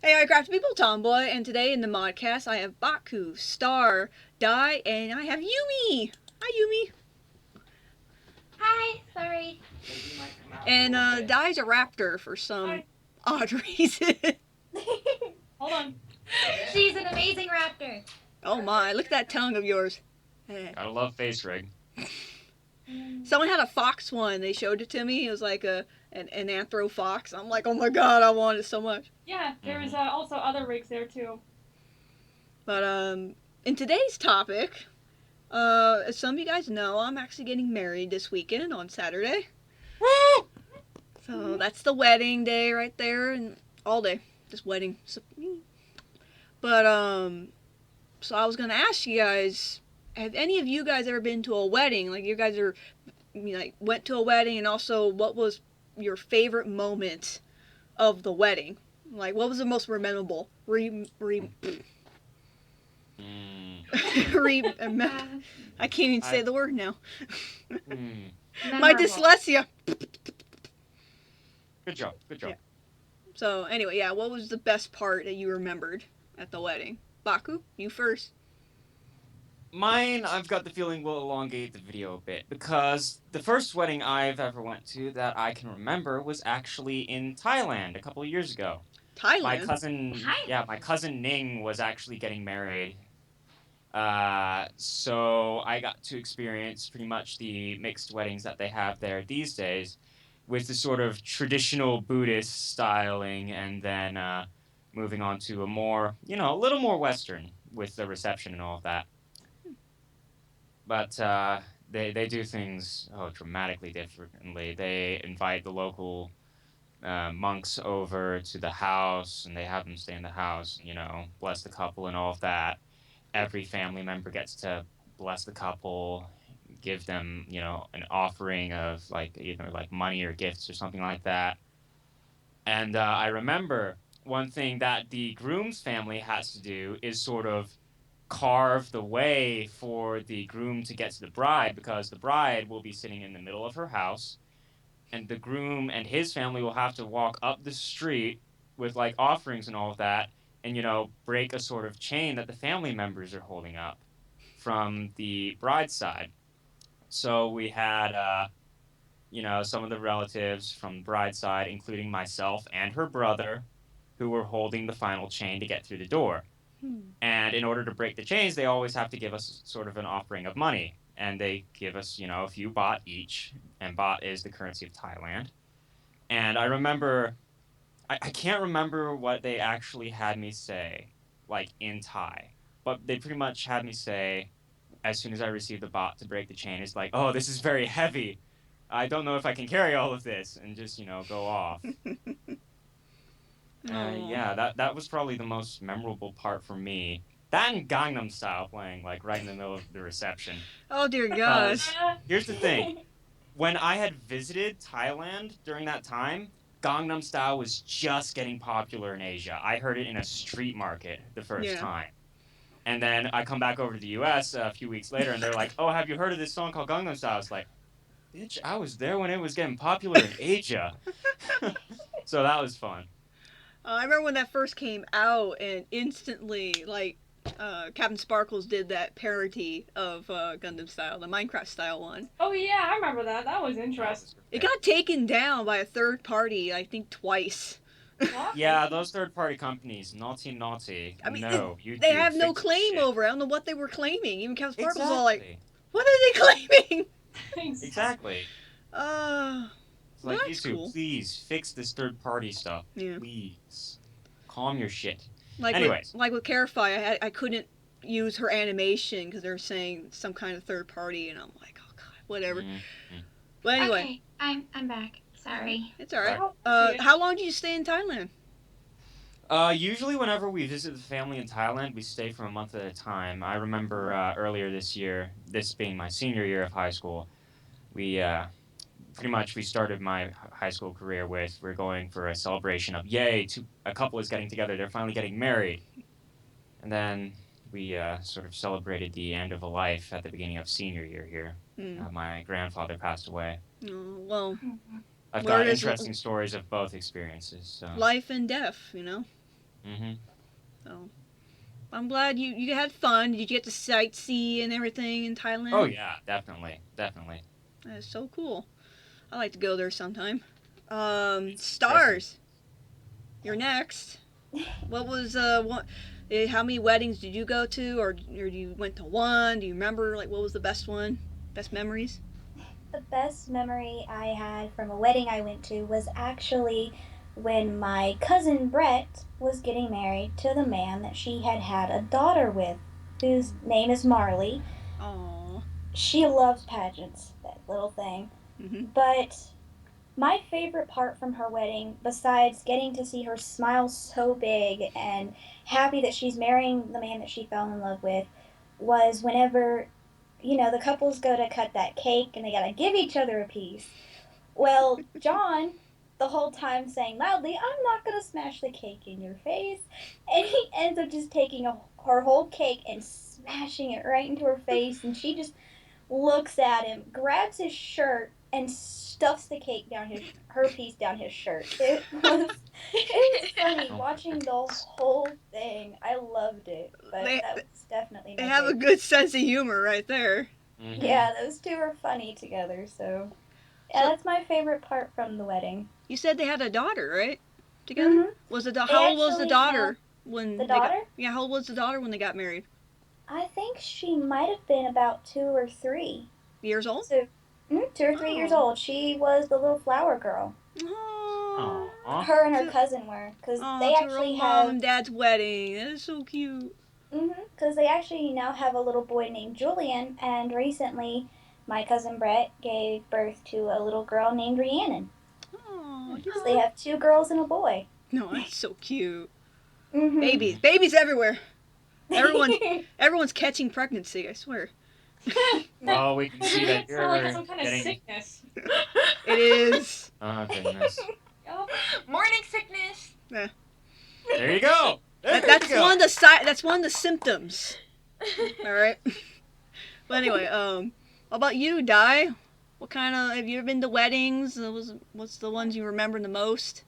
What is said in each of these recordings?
Hey, I Crafty People, Tomboy, and today in the Modcast I have Baku, Star, Dai, and I have Yumi! Hi, Yumi! Hi, sorry. And Dai's a raptor for some odd reason. Hold on. She's an amazing raptor. Oh my, look at that tongue of yours. Gotta love face rig. Someone had a fox one, they showed it to me, it was like an anthro fox. I'm like, oh my god, I want it so much. Yeah, there's also other rigs there too. But in today's topic, as some of you guys know, I'm actually getting married this weekend on Saturday. Woo! So that's the wedding day right there, and all day, just wedding. But so I was gonna ask you guys, have any of you guys ever been to a wedding? Like you guys are, went to a wedding, and also what was your favorite moment of the wedding? Like what was the most memorable? I can't even say the word now. My dyslexia. Good job. Yeah. So anyway, yeah, what was the best part that you remembered at the wedding? Baku, you first. Mine, I've got the feeling will elongate the video a bit because the first wedding I've ever went to that I can remember was actually in Thailand a couple of years ago. Thailand. My cousin Ning was actually getting married. So I got to experience pretty much the mixed weddings that they have there these days, with the sort of traditional Buddhist styling, and then moving on to a little more Western with the reception and all of that. But they do things dramatically differently. They invite the local monks over to the house, and they have them stay in the house, bless the couple and all of that. Every family member gets to bless the couple, give them, an offering of either money or gifts or something like that. And I remember one thing that the groom's family has to do is sort of carve the way for the groom to get to the bride, because the bride will be sitting in the middle of her house, and the groom and his family will have to walk up the street with offerings and all of that, and break a sort of chain that the family members are holding up from the bride's side. So we had some of the relatives from the bride's side, including myself and her brother, who were holding the final chain to get through the door. And in order to break the chains, they always have to give us sort of an offering of money. And they give us, a few baht each. And baht is the currency of Thailand. And I remember, I can't remember what they actually had me say, in Thai. But they pretty much had me say, as soon as I received the baht to break the chain, it's like, oh, this is very heavy. I don't know if I can carry all of this. And just, go off. That was probably the most memorable part for me. That and Gangnam Style playing right in the middle of the reception. Oh dear gosh. Here's the thing. When I had visited Thailand during that time, Gangnam Style was just getting popular in Asia. I heard it in a street market the first time. And then I come back over to the US a few weeks later, and they're like, oh, have you heard of this song called Gangnam Style? I was like, bitch, I was there when it was getting popular in Asia. So that was fun. I remember when that first came out, and instantly, Captain Sparkles did that parody of Gundam Style, the Minecraft style one. Oh yeah, I remember that. That was interesting. It got taken down by a third party, I think twice. Yeah, those third-party companies, naughty. I mean, YouTube, they have no claim over it. I don't know what they were claiming. Even Captain Sparkles was all like, what are they claiming? Exactly. It's like, YouTube, cool. Please fix this third-party stuff. Yeah. Please. Calm your shit. Anyways. With Crafty, I couldn't use her animation because they're saying some kind of third party, and I'm like, oh god, whatever. Mm-hmm. But anyway. Okay, I'm back. Sorry. It's alright. How long did you stay in Thailand? Usually whenever we visit the family in Thailand, we stay for a month at a time. I remember earlier this year, this being my senior year of high school, we started my high school career with, we're going for a celebration of, yay, a couple is getting together, they're finally getting married. And then we sort of celebrated the end of a life at the beginning of senior year here. My grandfather passed away. Oh, well. I've got interesting stories of both experiences. So. Life and death, Mhm. So I'm glad you had fun. Did you get to sightsee and everything in Thailand? Oh yeah, definitely. That is so cool. I like to go there sometime. Interesting. Stars. You're next. What was what? How many weddings did you go to, or you went to one? Do you remember like what was the best one? Best memories? The best memory I had from a wedding I went to was actually when my cousin Brett was getting married to the man that she had had a daughter with, whose name is Marley. Aww. She loves pageants, that little thing. Mhm. But my favorite part from her wedding, besides getting to see her smile so big and happy that she's marrying the man that she fell in love with, was whenever, the couples go to cut that cake and they gotta give each other a piece. Well, John, the whole time saying loudly, "I'm not gonna smash the cake in your face," and he ends up just taking her whole cake and smashing it right into her face, and she just looks at him, grabs his shirt, and stuffs the cake down her piece down his shirt. It was funny Oh. watching the whole thing. I loved it, but They- that was definitely They my have a favorite. good sense of humor right there. Mhm. Yeah, those two are funny together. So yeah, So- that's my favorite part from the wedding. You said they had a daughter, right? Together. Mhm. Was They how old was the actually daughter have when the they got? daughter. Yeah, how old was the daughter when they got married? I think she might have been about 2 or 3. Years old. So 2 or 3 years Oh. old. She was the little flower girl. Aww. Aw. Her and her So- cousin were, because Oh, they to her actually mom have. and dad's wedding. That is so cute. Because they actually now have a little boy named Julian, and recently my cousin Brett gave birth to a little girl named Rhiannon. Oh, So they have 2 girls and a boy. no, that's so cute. Mm-hmm. Babies everywhere. Everyone's catching pregnancy. I swear. Oh, we can see that It's not like you're some kind of getting. sickness. It is. Oh goodness. Yup. Morning sickness. There you go. There That's you go. one of the That's one of the symptoms. All right. But anyway, what about you, Di? What kind of have you ever been to weddings? What's the ones you remember the most?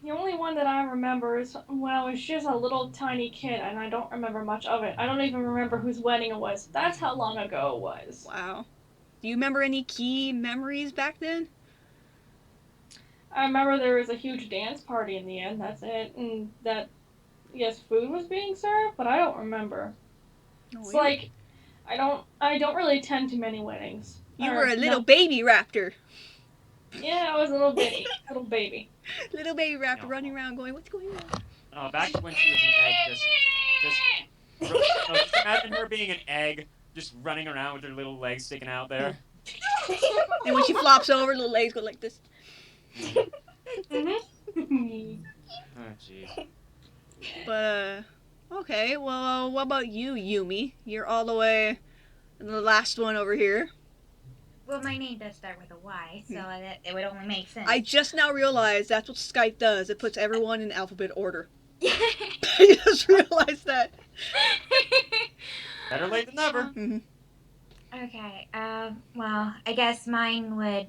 The only one that I remember is when I was just a little tiny kid, and I don't remember much of it. I don't even remember whose wedding it was. That's how long ago it was. Wow. Do you remember any key memories back then? I remember there was a huge dance party in the end. That's it, and that yes, food was being served, but I don't remember. Oh, It's like I don't really attend to many weddings. you Or, were a little no. baby raptor. Yeah, I was a little baby, little baby. Little baby raptor No. running around going, what's going on? Oh, back when she was an egg, just imagine her being an egg, just running around with her little legs sticking out there. And when she flops over, little legs go like this. Mm-hmm. Oh jeez. But, okay, well, what about you, Yumi? You're all the way, the last one over here. Well, my name does start with a Y, so it would only make sense. I just now realized that's what Skype does. It puts everyone in alphabet order. I just realized that. Better late than never. Mm-hmm. Okay, well, I guess mine would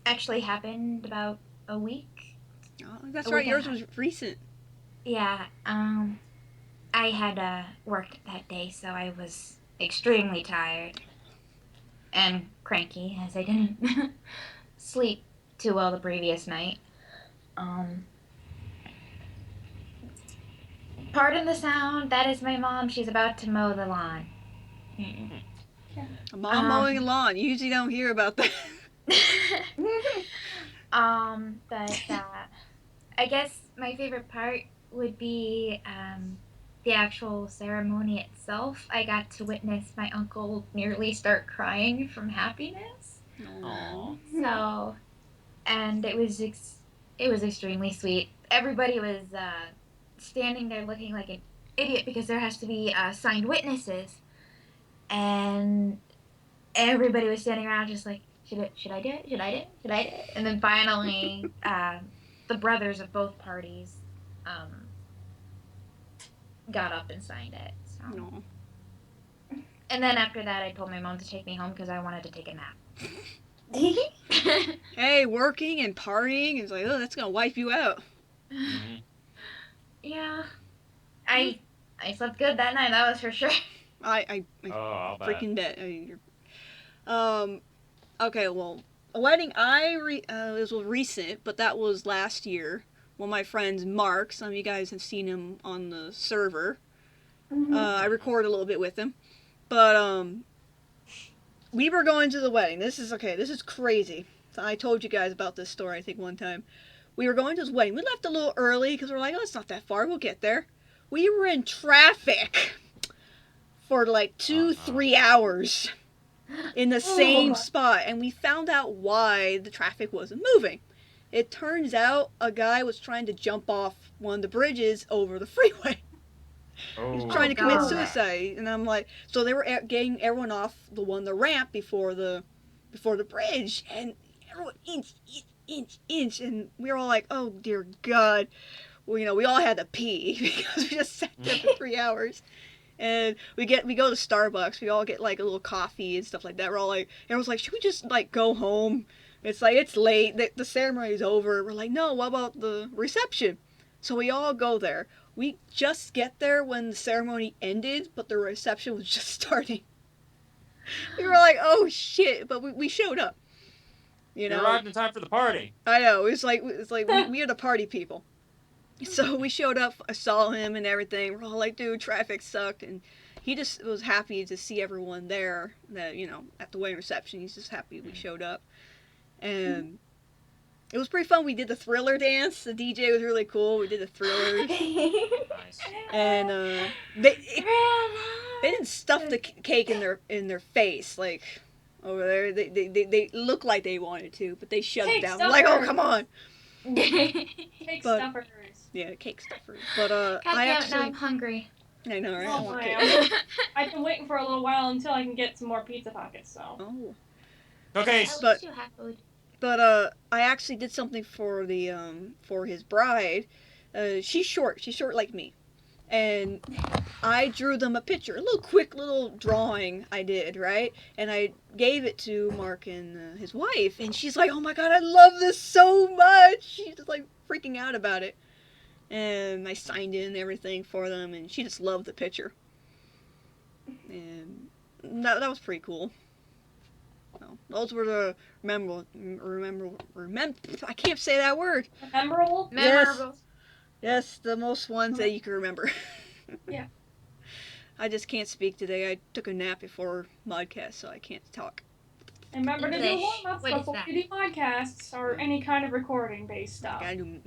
actually happen about a week. Oh, that's A right, week yours and a was recent. Yeah, I had worked that day, so I was extremely tired and cranky as I didn't sleep too well the previous night. Pardon the sound, that is my mom. She's about to mow the lawn. A mom mowing a lawn. You usually don't hear about that. But I guess my favorite part would be the actual ceremony itself. I got to witness my uncle nearly start crying from happiness. Aw. So, and it was extremely sweet. Everybody was standing there looking like an idiot because there has to be signed witnesses, and everybody was standing around just like, should I do it? Should I do it? Should I do it? And then finally, the brothers of both parties got up and signed it. So. No. And then after that, I told my mom to take me home because I wanted to take a nap. Hey, working and partying, it's like, oh, that's gonna wipe you out. Mhm. Yeah. I slept good that night. That was for sure. I I'll bet. freaking bet. Okay, well, a wedding it was recent, but that was last year. One of my friends, Mark, some of you guys have seen him on the server. I recorded a little bit with him. But, we were going to the wedding. This is crazy. So I told you guys about this story, I think, one time. We were going to this wedding. We left a little early because we're like, oh, it's not that far. We'll get there. We were in traffic for like 2-3 hours in the same spot, and we found out why the traffic wasn't moving. It turns out a guy was trying to jump off one of the bridges over the freeway. He was trying to commit suicide, and I'm like, so they were getting everyone off the ramp before the bridge, and everyone inch, and we were all like, oh dear God. Well, we all had to pee because we just sat there for 3 hours. And we go to Starbucks. We all get like a little coffee and stuff like that. We're all like, everyone's like, should we just like go home? It's like, it's late. The ceremony's over. We're like, no, what about the reception? So we all go there. We just get there when the ceremony ended, but the reception was just starting. We were like, oh shit, but we showed up. You arrived in time for the party. I know. It's like we are the party people. So we showed up, I saw him and everything. We're all like, dude, traffic sucked. And he just was happy to see everyone there, that, at the wedding reception. He's just happy we showed up. And it was pretty fun. We did the Thriller dance. The DJ was really cool. We did the Thriller. Nice. And they didn't stuff the cake in their face, like over there. They looked like they wanted to, but they shut it down. Like, oh, come on. Cake stuffers. Yeah, cake stuffers. But I'm hungry. I know, right? Oh, I want my, cake. I've been waiting for a little while until I can get some more pizza pockets. So. Oh. Okay. But I actually did something for the for his bride. She's short like me, and I drew them a picture, a quick little drawing I did, right? And I gave it to Mark and his wife, and she's like, oh my God, I love this so much. She's just like freaking out about it. And I signed in everything for them, and she just loved the picture. And that was pretty cool. So, those were the remember. I can't say that word. Memorable. Yes, the most ones that you can remember. Yeah. I just can't speak today. I took a nap before Modcast, so I can't talk. And remember to do warm-ups before you do podcasts or any kind of recording-based stuff. I do.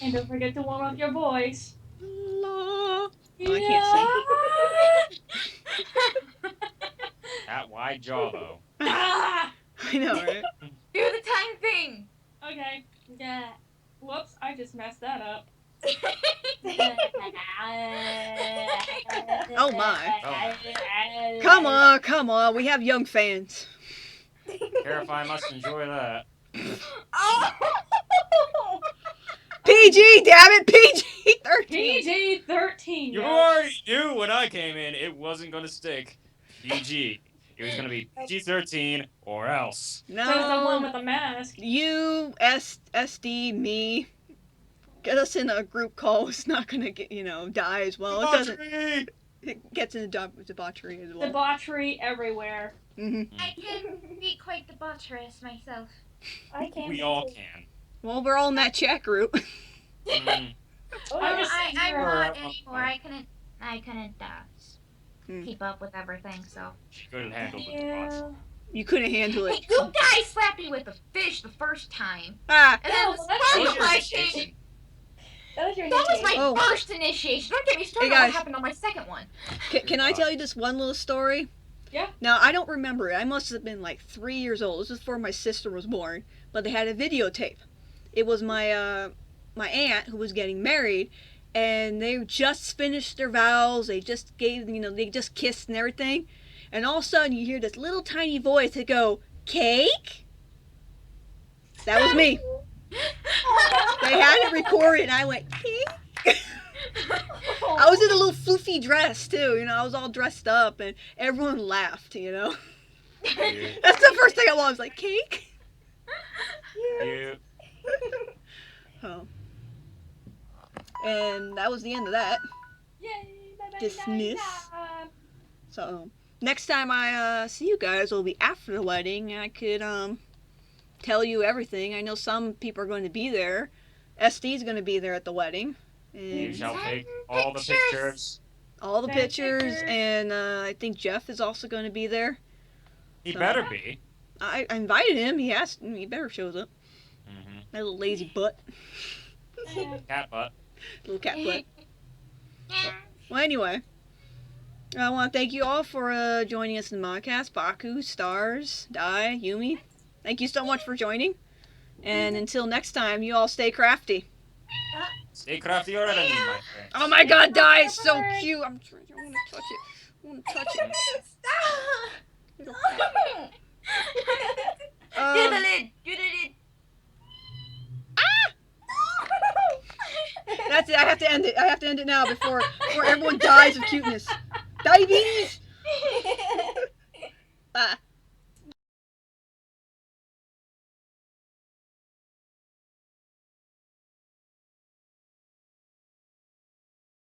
And don't forget to warm up your voice. Oh, I can't sing. That wide jaw, though. Ah! I know, right? Do the time thing. Okay. Yeah. Whoops, I just messed that up. Oh my. Oh. Come on. We have young fans. Terrify must enjoy that. PG, damn it, PG-13. PG-13. You already knew when I came in it wasn't going to stick. PG. It was going to be PG-13 or else. Says the one No. with a mask. You, SD, me. Get us in a group call. It's not going to get, die as well. It doesn't. It gets in debauchery as well. Debauchery everywhere. Mm-hmm. I can be quite debaucherous myself. I can't. We all can. Well, we're all in that chat group. Mm. I'm not Or- anymore. I couldn't keep up with everything, so. She couldn't handle the debauch. You couldn't handle Hey, it. you guys slapped me with a fish the first time. Ah! And then Oh, the that's second Those are time initiation. That was your that was my Oh. first initiation. Don't get me started Hey, on guys. what happened on my second one. Can I tell you this one little story? Yeah. Now, I don't remember it. I must have been like 3 years old. This was before my sister was born. But they had a videotape. It was my my aunt who was getting married. And they just finished their vows. They just they just kissed and everything. And all of a sudden, you hear this little tiny voice that go, cake? That was me. They had it recorded, and I went, cake? I was in a little floofy dress, too. I was all dressed up, and everyone laughed, That's the first thing I was like, cake? You. Oh. And that was the end of that. Yay! Bye-bye, Dismiss. bye-bye. So next time I see you guys will be after the wedding. I could tell you everything. I know some people are going to be there. SD's going to be there at the wedding. You And shall take all the pictures. all the Take pictures, pictures. and I think Jeff is also going to be there. He So- better be. I invited him. He better shows up. Mm-hmm. That little lazy butt. Cat butt. Little cat butt. Well, anyway. I want to thank you all for joining us in the Modcast. Baku, Stars, Dai, Yumi. Thank you so much for joining. And until next time, you all stay crafty. Stay crafty or enemy, my friend. Oh my god, Dai is so cute. I want to touch it. I want to touch it. Little cat. Do the lid. Do the lid. That's it. I have to end it. I have to end it now before everyone dies of cuteness. Diabetes!